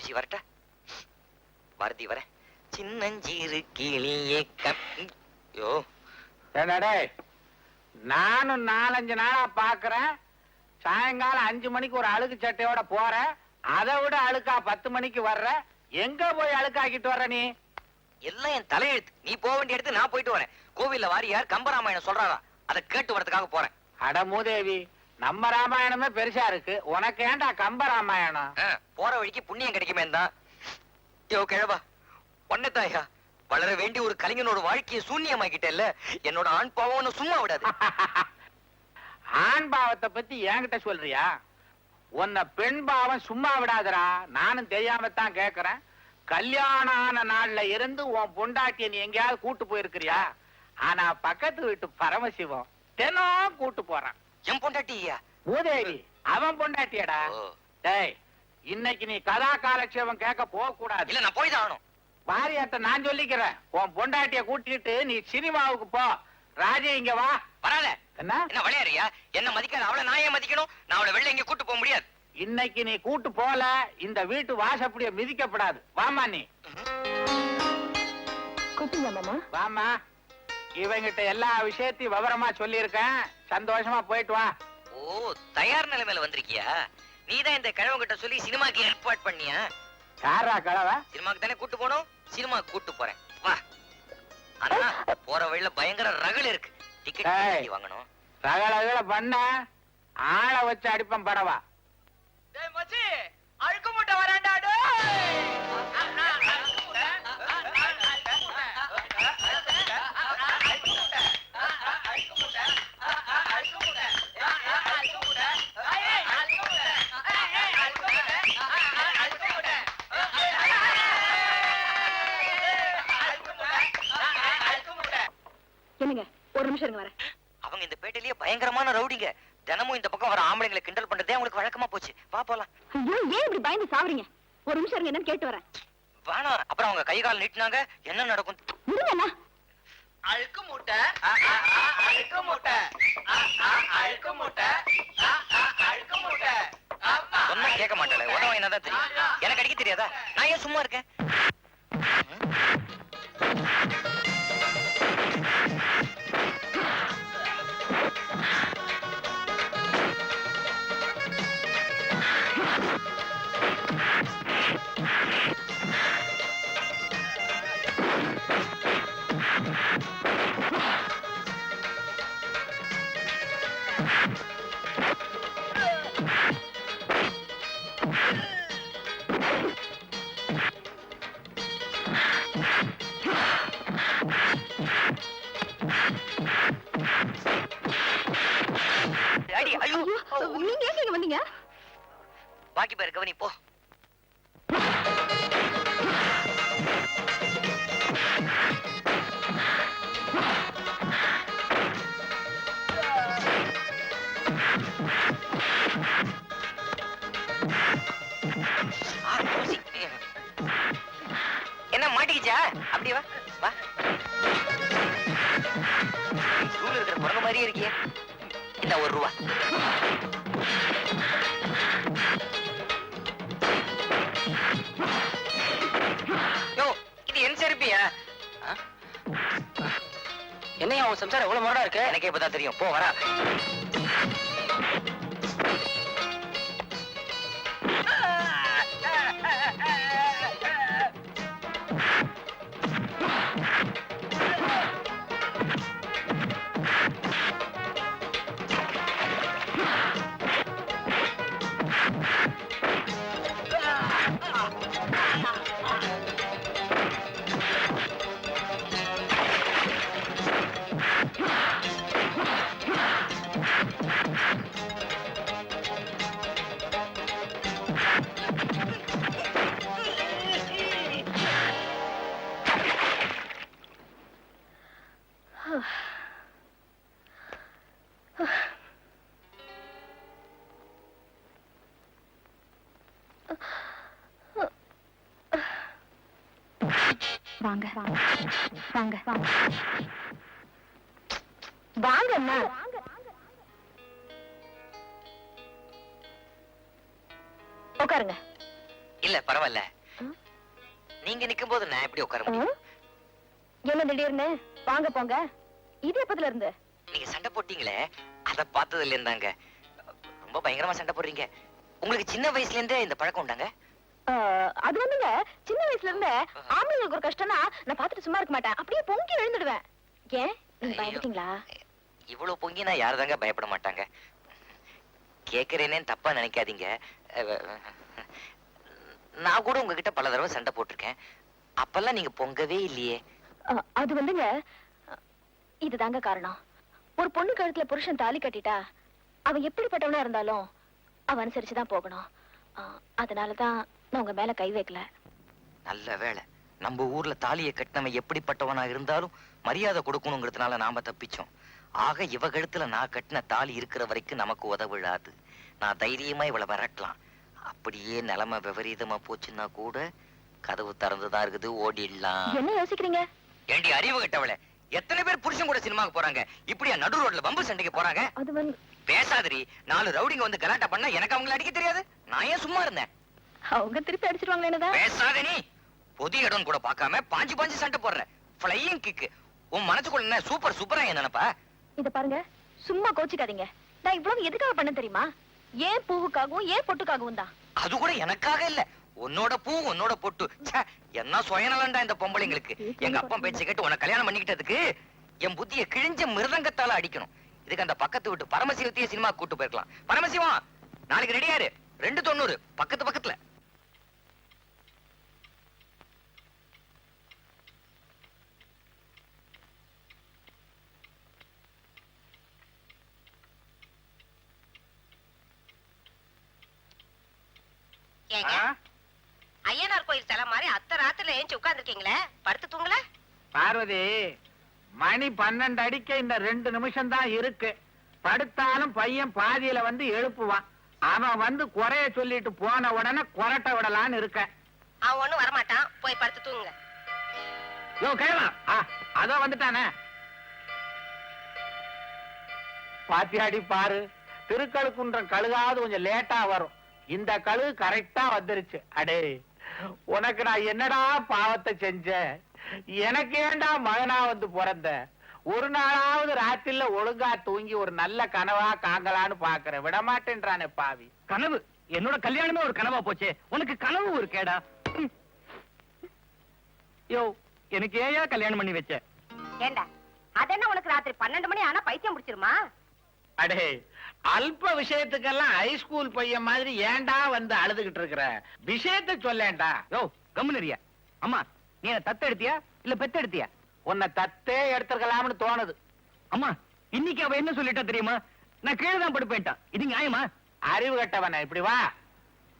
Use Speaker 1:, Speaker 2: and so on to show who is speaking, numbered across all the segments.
Speaker 1: மகிழ்ச்சி. வரட்டா? பாரதி வர. சின்னஞ்சீரு கிளியே யோ
Speaker 2: என்னடே, நானும் 4-5 நாளா பாக்குறேன். சாயங்காலம் 5 மணிக்கு ஒரு அழுக்கு சட்டையோட போற, அதை விட அழுக்கா 10 மணிக்கு வர்ற. எங்க போய் அழுக்காக்கிட்டு வர்ற நீ?
Speaker 1: எல்லாம் என் தலையெழுத்து. நீ போக வேண்டிய இடத்துக்கு நான் போயிட்டு வரேன். கோவில்ல வாரியார் கம்பராமாயணம் சொல்றாரா, அதை கேட்டு வரதுக்காக போறேன்.
Speaker 2: அட மூதேவி, நம்ம ராமாயணமே பெருசா இருக்கு, உனக்கு ஏண்டா கம்ப ராமாயணம்?
Speaker 1: போற வழிக்கு புண்ணியம் கிடைக்குமே தான். யோ கிழவா, ஒன்னதாயா வளர வேண்டிய ஒரு கலைஞனோட வாழ்க்கையை சூன்யமாக்கிட்டேல்ல. என்னோட ஆண் பாவம் சும்மா விடாது.
Speaker 2: ஆண் பாவத்தை பத்தி என்கிட்ட சொல்றியா? உன்னை பெண் பாவம் சும்மா விடாதரா. நானும் தெரியாமத்தான் கேக்குறேன். கல்யாணம் ஆன நாள்ல இருந்து உன் பொண்டாட்டிய நீ எங்கேயாவது கூட்டு போயிருக்கிறியா? ஆனா பக்கத்து வீட்டு பரமசிவம் தினம் கூட்டு போறான்.
Speaker 1: என் பொண்டாட்டியா?
Speaker 2: மூதேவி, அவன் பொண்டாட்டியடா. டேய், இன்னைக்கு நீ கதா காலட்சேபம் கேட்க போக கூடாது.
Speaker 1: இல்ல, நான் போய்தான் ஆகணும்.
Speaker 2: வாரியத்தை நான் சொல்லிக்கிறேன். உன் பொண்டாட்டிய கூட்டிட்டு நீ சினிமாவுக்கு போ. ராஜே, இங்க வா.
Speaker 1: வராத.
Speaker 2: என்ன
Speaker 1: விளையாடுறியா? என்ன மதிக்காத அவளை நான் ஏன் மதிக்கணும்? நான் அவளை வெளில எங்க கூட்டு போக முடியாது.
Speaker 2: இன்னைக்கு நீ கூட்டு போல, இந்த வீட்டு வாசப்படிய மிதிக்கப்படாது. வாமா நீ. வாமா. இவங்கிட்ட எல்லா விஷயத்தையும் விவரமா சொல்லியிருக்கேன். சந்தோஷமா போயிட்டு வா.
Speaker 1: ஓ, தயார் நிலைமையில வந்திருக்கியா? நீதான் இந்த கிழவங்கிட்ட சொல்லி சினிமாக்கு ஏற்பாடு பண்ணியா?
Speaker 2: யாரா கிழவ?
Speaker 1: சினிமாக்கு தானே கூட்டு போனோம், சினிமாக்கு கூட்டு போறேன். வா. ஆனா போற வழியில பயங்கர ரகள் இருக்கு. டிக்கெட் வாங்கணும்.
Speaker 2: ரகள பண்ண ஆளை வச்சு அடிப்பம் படவா.
Speaker 1: அழுக்கு மூட்டை வரேன்டா.
Speaker 3: ஒரு நிமிஷம் இருங்க வரேன்.
Speaker 1: அவங்க இந்த பேட்டையிலேயே பயங்கரமான ரவுடிங்க. தினமும் இந்த பக்கம் வர ஆம்பளைங்களை கிண்டல் பண்றதே அவங்களுக்கு வழக்கமா போச்சு. வா போலாம்.
Speaker 3: ஐயோ, ஏன் இப்படி பயந்து சாவறீங்க? ஒரு நிமிஷம் இருங்க, என்னன்னு கேட்டு வரேன்.
Speaker 1: வேணாம். அப்புறம் அவங்க கை கால் நீட்டினாங்க, என்ன நடக்கும்?
Speaker 3: இருங்கண்ணா.
Speaker 1: அழுக்கு மூட்டை, அழுக்கு மூட்டை, அழுக்கு மூட்டை, அழுக்கு மூட்டை. சொன்னா கேட்க மாட்டாளே. உடம்பு என்னதான் தெரியும். எனக்கு அடிக்க தெரியாதா? நான் ஏன் சும்மா இருக்கேன்?
Speaker 3: நீங்க எங்க வந்தீங்க?
Speaker 1: பாக்கி பேர் கவனி போ. என்ன மாட்டிக்கிச்சா? அப்படி வா வா. ஸ்கூல்ல இருக்கிற குரங்கு மாதிரியே இருக்கியே. இந்த ₹1. இது என் செருப்பியா? என்னையா உன் சம்சாரம் எவ்வளவு முரடா இருக்கு? எனக்கே இப்பதான் தெரியும். போ வரா.
Speaker 3: வாங்க வாங்க வாங்க வாங்க அண்ணா. உட்காருங்க.
Speaker 1: இல்ல பரவாயில்ல, நீங்க நிக்கும் போது நான் எப்படி உட்கார முடியும்?
Speaker 3: என்ன திடீர்னு வாங்க போங்க? இது எப்பத்துல இருந்து?
Speaker 1: நீங்க சண்டை போட்டீங்களே, அத பார்த்ததுல இருந்தாங்க. ரொம்ப பயங்கரமா சண்டை போடுறீங்க. உங்களுக்கு சின்ன வயசுல இருந்தே இந்த பழக்கம் உண்டாங்க?
Speaker 3: அது வந்துங்க, சின்ன வயசுல இருந்தே ஆம்பளைங்களுக்கு ஒரு கஷ்டம்னா நான் பார்த்துட்டு சும்மா இருக்க மாட்டேன், அப்படியே பொங்கி எழுந்துடுவேன். ஏன் நீங்க பயந்துட்டீங்களா?
Speaker 1: இவ்வளவு பொங்கினா யாருதாங்க பயப்பட மாட்டாங்க. கேக்குறேனேன்னு தப்பா நினைக்காதீங்க. நான் கூட உங்ககிட்ட பல தடவை சண்டை போட்டிருக்கேன். அப்பெல்லாம் நீங்க பொங்கவே இல்லையே.
Speaker 3: அது வந்துங்க, இதுதாங்க காரணம். ஒரு பொண்ணு கழுத்துல புருஷன் தாலி கட்டிட்டா அவன் எப்படிப்பட்டவனா இருந்தாலும் அவன் அனுசரிச்சுதான் போகணும். அதனாலதான் நான் உங்க மேல கை வைக்கல.
Speaker 1: நல்ல வேளை, நம்ம ஊர்ல தாலியை கட்டினவன் எப்படிப்பட்டவனா இருந்தாலும் மரியாதை கொடுக்கணுங்கிறதுனால நாம தப்பிச்சோம். ஆக இவ கழுத்துல நான் கட்டின தாலி இருக்கிற வரைக்கும் நமக்கு உதவிடாது. நான் தைரியமா இவளை விரட்டலாம். அப்படியே நிலைமை விபரீதமா போச்சுன்னா கூட கதவு திறந்துதான் இருக்குது, ஓடிடலாம்.
Speaker 3: என்ன யோசிக்கிறீங்க?
Speaker 1: ஏண்டி அறிவு கட்டவளே, எத்தனை பேர் புருஷன் கூட சினிமாக்கு போறாங்க, இப்படியா நடு ரோட்ல பம்பு சண்டைக்கு போறாங்க?
Speaker 3: அது வந்து
Speaker 1: பேசாதரி. 4 ரவுடிங்க வந்து கலாட்டா பண்ணா எனக்கு அவங்களை அடிக்க தெரியாது. நான் ஏன் சும்மா இருந்தேன்?
Speaker 3: அவங்க திருப்பி அடிச்சிருவாங்களே என்னதான்?
Speaker 1: பேசாத நீ. பொது இடம் கூட பார்க்காம பாஞ்சு பாஞ்சு சண்டை போடுற. Flying kick. உன் மனசுக்குள்ள என்ன சூப்பர் சூப்பரா என்ன நினைப்பா?
Speaker 3: இத பாருங்க, சும்மா கோச்சிக்காதீங்க. நான் இவ்வளவு எதுக்காக பண்ண தெரியுமா? ஏன் பூவுக்காகவும் ஏன் பொட்டுக்காகவும் தான்.
Speaker 1: அது கூட எனக்காக இல்ல, உன்னோட பூ உன்னோட பொட்டு. ச்சே, என்ன சுயநலம்டா இந்த பொம்பளைங்களுக்கு. எங்க அப்பா பேச்சை கேட்டு உன்னை கல்யாணம் பண்ணிக்கிட்டதுக்கு என் புத்திய கிழிஞ்ச மிருதங்கத்தால அடிக்கணும். இதுக்கு அந்த பக்கத்து விட்டு பரமசிவத்தையே சினிமா கூட்டு போயிருக்கலாம். பரமசிவம், நாளைக்கு ரெடியாரு. 290 பக்கத்து பக்கத்துல.
Speaker 4: ஐயனார் கோயில் தலை மாதிரி அத்தை ராத்திரில ஏஞ்சி உட்கார்ந்துருக்கீங்களே, படுத்து தூங்கல?
Speaker 2: பார்வதி, மணி 12 அடிக்க இந்த 2 நிமிஷம் தான் இருக்கு. படுத்தாலும் பையன் பாதியில வந்து எழுப்புவான். அவன் வந்து குறைய சொல்லிட்டு போன உடனே கொரட்டை விடலான்னு இருக்க.
Speaker 4: அவன் ஒண்ணும் வரமாட்டான், போய் படுத்து தூங்குங்க.
Speaker 2: யோ கேளம், அதோ வந்துட்டானே. பாத்தியாடி பாரு, திருக்கழுக்குன்றம் கழுகாவது கொஞ்சம் லேட்டா வரும். இந்த கழுகு கரெக்டா வந்துருச்சு. அடே, உனக்கு நான் என்னடா பாவத்தை செஞ்சேன்? எனக்கு ஏண்டா மகனா வந்து பிறந்த? ஒரு நாளாவது ராத்திரில ஒழுங்கா தூங்கி ஒரு நல்ல கனவா காங்கலான்னு பாக்குறேன், விடமாட்டேன்றானே பாவி.
Speaker 5: கனவு? என்னோட கல்யாணமே ஒரு கனவா போச்சே, உனக்கு கனவு ஒரு கேடா? யோ, எனக்கு ஏயா கல்யாணம் பண்ணி வச்ச?
Speaker 4: ஏண்டா, அதென்ன உனக்கு ராத்திரி 12 மணி ஆனா பைத்தியம் பிடிச்சிருமா?
Speaker 2: அடே, அல்ப விஷயத்துக்கெல்லாம் ஹைஸ்கூல் பையன் மாதிரி ஏண்டா வந்து அழுதுகிட்டு இருக்கிற? விஷயத்தை சொல்லேன்டா.
Speaker 5: யோ, கம்முனரியா. அம்மா, நீ என்ன தத்து எடுத்தியா இல்ல பெத்து எடுத்தியா?
Speaker 2: உன்னை தத்தே எடுத்துக்கலாம்னு தோணுது.
Speaker 5: அம்மா, இன்னைக்கு அவ என்ன சொல்லிட்டா தெரியுமா? நான் கீழே தான் படுப்பேன்ட்டான். இது நியாயமா?
Speaker 2: அறிவு கட்டவன, இப்படி வா.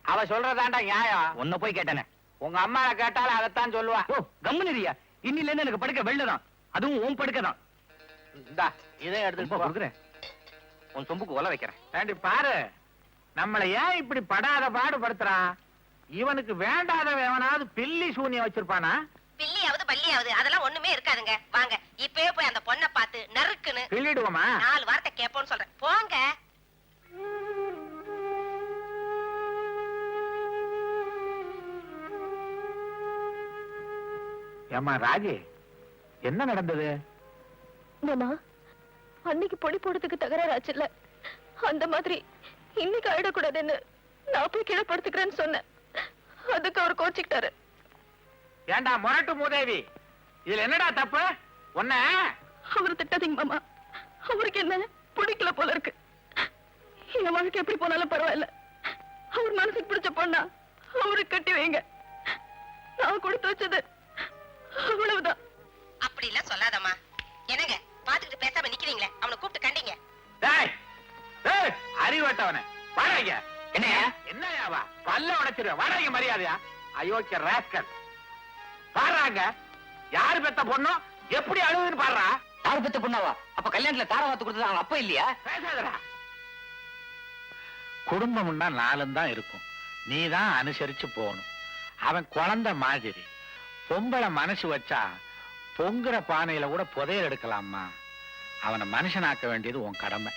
Speaker 2: அவ சொல்றதாண்டா நியாயம்.
Speaker 5: உன்னை போய் கேட்டானே.
Speaker 2: உங்க அம்மாவை கேட்டாலும் அதைத்தான் சொல்லுவா.
Speaker 5: ஓ, கம்முனரியா. இன்னில இருந்து எனக்கு படுக்க வெள்ளதான், அதுவும் உன் படுக்க தான்.
Speaker 2: இந்தா, இதை எடுத்துட்டு போ.
Speaker 5: கொடுக்குறேன், உன் சொம்புக்கு ஒல வைக்கிறேன்.
Speaker 2: ஏண்டி பாரு, நம்மளை ஏன் இப்படி படாத பாடுபடுத்துறான்? இவனுக்கு வேண்டாதவன் எவனாவது பில்லி சூனியம் வச்சிருப்பானா?
Speaker 4: பில்லியாவது பள்ளியாவது அதெல்லாம் ஒண்ணுமே இருக்காதுங்க. வாங்க இப்பவே போய் அந்த பொண்ணை பார்த்து நறுக்குன்னு
Speaker 2: கிள்ளிடுவோமா?
Speaker 4: 4 வார்த்தை கேட்போம்னு சொல்றேன். போங்க.
Speaker 2: ஏமா ராஜி, என்ன நடந்தது?
Speaker 3: மாமா, அன்னைக்கு பொடி போடுறதுக்கு தகராறாச்சுல்ல, அந்த மாதிரி இன்னைக்கு ஆயிடக்கூடாதுன்னு நான் போய் கீழே படுத்துக்கிறேன்னு சொன்னேன். அதுக்கு அவர் கோச்சிக்கிட்டாரு.
Speaker 2: ஏண்டா முரட்டு மூதேவி, இதுல என்னடா தப்பு? உன்ன
Speaker 3: அவர் திட்டாதீங்க மாமா, அவருக்கு என்ன பிடிக்கல போல இருக்கு. என் வாழ்க்கை எப்படி போனாலும் பரவாயில்ல, அவர் மனசுக்கு பிடிச்ச பொண்ணா அவருக்கு கட்டி வைங்க. நான் கொடுத்து வச்சது அவ்வளவுதான்.
Speaker 4: அப்படி எல்லாம் சொல்லாதம்மா. என்னங்க பாத்துக்கிட்டு பேசாம நிக்கிறீங்களே, அவனை கூப்பிட்டு கண்டிங்க.
Speaker 2: அறிவட்டவன வாடகைங்க.
Speaker 1: என்னையா?
Speaker 2: என்னையாவா? பல்ல உடைச்சிருவேன். வாடகைங்க மரியாதையா? அயோக்கிய ராஸ்கல். பாடுறாங்க, யாரு பெத்த பொண்ணும் எப்படி அழுகுன்னு பாடுறா.
Speaker 1: யாரு பெத்த பொண்ணாவா? அப்ப கல்யாணத்துல தார வாத்து கொடுத்தது அவங்க அப்பா இல்லையா?
Speaker 2: பேசாதடா. குடும்பம்னா 4 தான் இருக்கும், நீ தான் அனுசரிச்சு போகணும். அவன் குழந்தை மாதிரி. பொம்பளை மனசு வச்சா பொங்குற பானையில கூட புதையல் எடுக்கலாமா? அவனை மனுஷனாக்க வேண்டியது உன் கடமை.